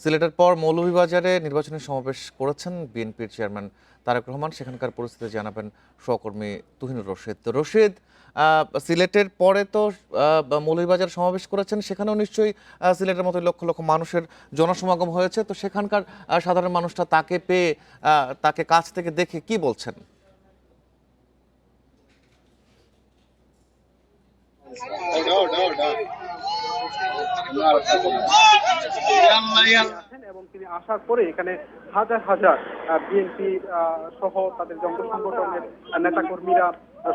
সিলেটের পর মৌলভীবাজারে নির্বাচনী সমাবেশ করেছেন বিএনপির চেয়ারম্যান তারেক রহমান। সেখানকার পরিস্থিতি জানাবেন সহকর্মী তুহিনুর রশিদ। তো রশিদ, সিলেটের পরে তো মৌলভীবাজার সমাবেশ করেছেন, সেখানেও নিশ্চয়ই সিলেটের মতো লক্ষ লক্ষ মানুষের জনসমাগম হয়েছে। তো সেখানকার সাধারণ মানুষটা তাকে পেয়ে, তাকে কাছ থেকে দেখে কি বলছেন? আছেন এবং তিনি আসার পরে এখানে হাজার হাজার বিএনপি সহ তাদের যে অঙ্গ সংগঠনের নেতাকর্মীরা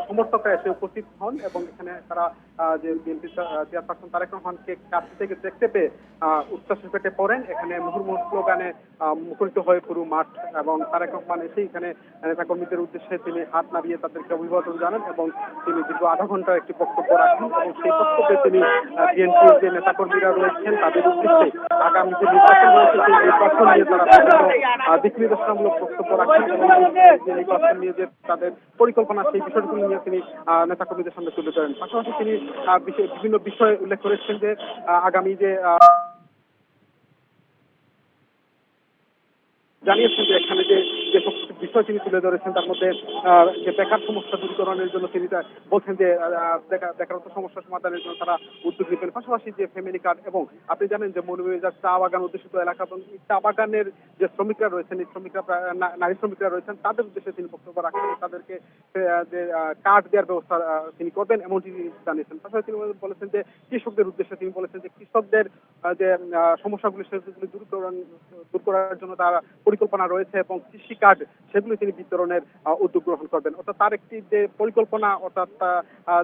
সমর্থকরা এসে উপস্থিত হন এবং এখানে তারা যে বিএনপি চেয়ারপারসন তারেক রহমানকে কাছ থেকে দেখতে পেয়ে উচ্ছ্বাসে পেটে পড়েন। এখানে মুহুর্মুহু স্লোগানে মুখরিত হয়ে পুরো মাঠ এবং তারেক রহমান এসে এখানে নেতাকর্মীদের উদ্দেশ্যে তিনি হাত নাড়িয়ে তাদেরকে অভিবাদন জানান এবং তিনি দীর্ঘ আধা ঘন্টার একটি বক্তব্য রাখেন এবং সেই বক্তব্যে তিনি বিএনপির যে নেতাকর্মীরা রয়েছেন তাদের উদ্দেশ্যে আগামী যে নির্বাচন রয়েছে সেই নির্বাচন নিয়ে তারা দিক নির্দেশনামূলক বক্তব্য রাখেন এবং যে নির্বাচন নিয়ে যে তাদের পরিকল্পনা সেই বিষয়গুলো নিয়ে তিনি নেতাকর্মীদের সামনে তুলে ধরেন। পাশাপাশি তিনি বিভিন্ন বিষয় উল্লেখ করেছেন যে আগামী যে জানিয়েছেন যে এখানে যে বিষয় তিনি তুলে ধরেছেন তার মধ্যে যে বেকার সমস্যা দূরীকরণের জন্য তিনি বলছেন যে বেকারত্ব সমস্যা সমাধানের জন্য তারা উদ্যোগ নেবেন। পাশাপাশি যে ফ্যামিলি কার্ড এবং আপনি জানেন যে মৌলভীবাজার চা বাগান অধ্যুষিত এলাকা এবং চা বাগানের যে শ্রমিকরা রয়েছেন, এই শ্রমিকরা নারী শ্রমিকরা রয়েছেন, তাদের উদ্দেশ্যে তিনি বক্তব্য রাখেন, তাদেরকে যে কার্ড দেওয়ার ব্যবস্থা তিনি করবেন এমনটি জানিয়েছেন। পাশাপাশি তিনি বলেছেন যে কৃষকদের উদ্দেশ্যে তিনি বলেছেন যে কৃষকদের যে সমস্যাগুলি সেগুলি দূর করার জন্য তার পরিকল্পনা রয়েছে এবং কৃষি কার্ড সেগুলি তিনি বিতরণের উদ্যোগ গ্রহণ করবেন। অর্থাৎ তার একটি যে পরিকল্পনা, অর্থাৎ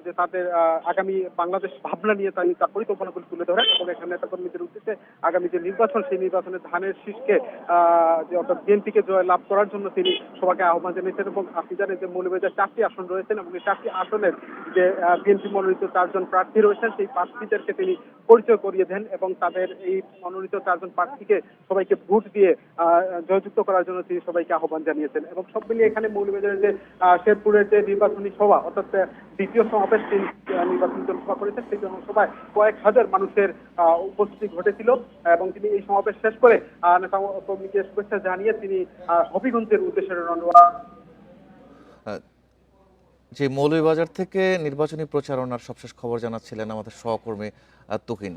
যে তাদের আগামী বাংলাদেশ ভাবনা নিয়ে তিনি তার পরিকল্পনাগুলি তুলে ধরেন এবং এখানে নেতাকর্মীদের উদ্দেশ্যে আগামী যে নির্বাচন সেই নির্বাচনে ধানের শীষকে যে অর্থাৎ বিএনপিকে জয় লাভ করার জন্য তিনি সবাইকে আহ্বান জানিয়েছেন। এবং আপনি জানেন যে মৌলভীবাজার 4টি আসন রয়েছেন এবং এই 4টি আসনের যে বিএনপি মনোনীত 4জন প্রার্থী রয়েছেন সেই প্রার্থীদেরকে তিনি পরিচয় করিয়ে দেন এবং তাদের এই মনোনীত 4জন প্রার্থীকে সবাইকে ভোট দিয়ে জয়যুক্ত করার জন্য তিনি সবাইকে আহ্বান জানিয়েছেন। এবং সব মিলিয়ে এখানে মৌলভীবাজারের যে শেরপুরের যে নির্বাচনী সভা, অর্থাৎ দ্বিতীয় সমাবেশ তিনি নির্বাচনী জনসভা করেছেন, সেই জনসভায় কয়েক হাজার মানুষের উপস্থিতি ঘটেছিল এবং তিনি এই সমাবেশ শেষ করে নেতাকর্মীকে শুভেচ্ছা জানিয়ে তিনি হবিগঞ্জের উদ্দেশ্যে রওনা। যে মৌলভীবাজার থেকে নির্বাচনী প্রচারণার সবশেষ খবর জানাচ্ছিলেন আমাদের সহকর্মী তুহিন।